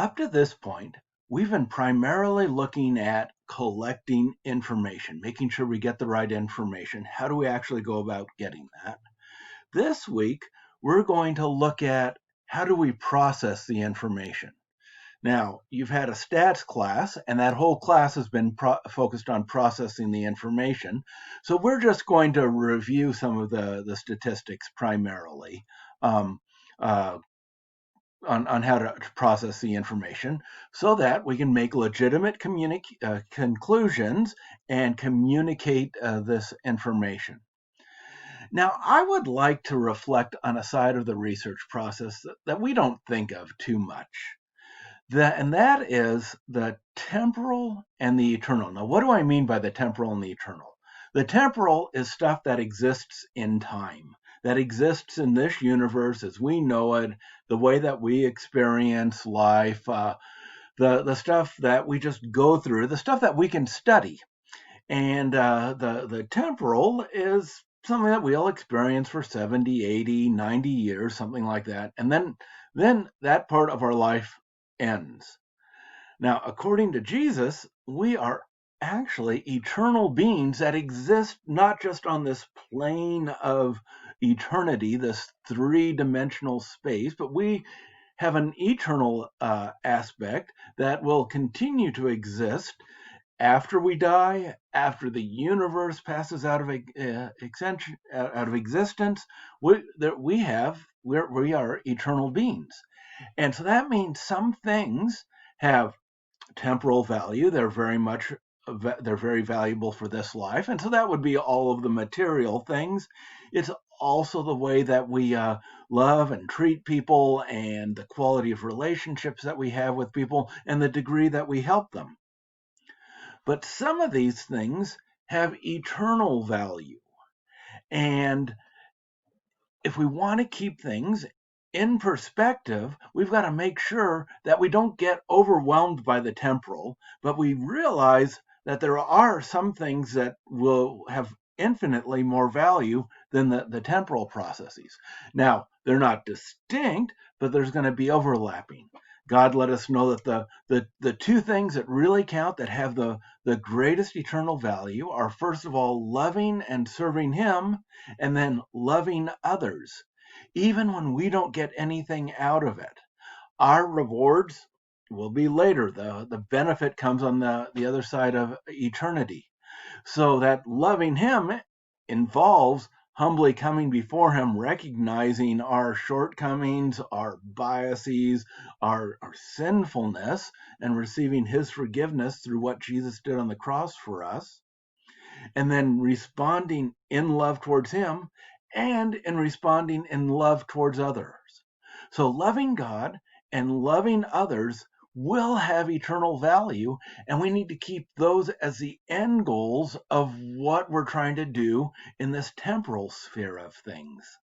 Up to this point, we've been primarily looking at collecting information, making sure we get the right information. How do we actually go about getting that? This week, we're going to look at how do we process the information. Now, you've had a stats class, and that whole class has been focused on processing the information. So we're just going to review some of the statistics primarily. Uh, on how to process the information so that we can make legitimate conclusions and communicate this information. Now, I would like to reflect on a side of the research process that we don't think of too much. And that is the temporal and the eternal. Now, what do I mean by the temporal and the eternal? The temporal is stuff that exists in time, that exists in this universe as we know it, the way that we experience life, the stuff that we just go through, the stuff that we can study. And the temporal is something that we'll experience for 70, 80, 90 years, something like that. And then that part of our life ends. Now, according to Jesus, we are actually eternal beings that exist not just on this plane of eternity, this three-dimensional space, but we have an eternal aspect that will continue to exist after we die, after the universe passes out of existence. We are eternal beings. And so that means some things have temporal value. They're very valuable for this life. And so that would be all of the material things. It's also the way that we love and treat people and the quality of relationships that we have with people and the degree that we help them. But some of these things have eternal value. And if we want to keep things in perspective, we've got to make sure that we don't get overwhelmed by the temporal, but we realize that there are some things that will have infinitely more value than the temporal processes. Now, they're not distinct, but there's going to be overlapping. God let us know that the two things that really count, that have the greatest eternal value, are first of all loving and serving Him, and then loving others, even when we don't get anything out of it. Our rewards will be later. The benefit comes on the other side of eternity. So that loving Him involves humbly coming before Him, recognizing our shortcomings, our biases, our sinfulness, and receiving His forgiveness through what Jesus did on the cross for us, and then responding in love towards Him and in responding in love towards others. So loving God and loving others will have eternal value, and we need to keep those as the end goals of what we're trying to do in this temporal sphere of things.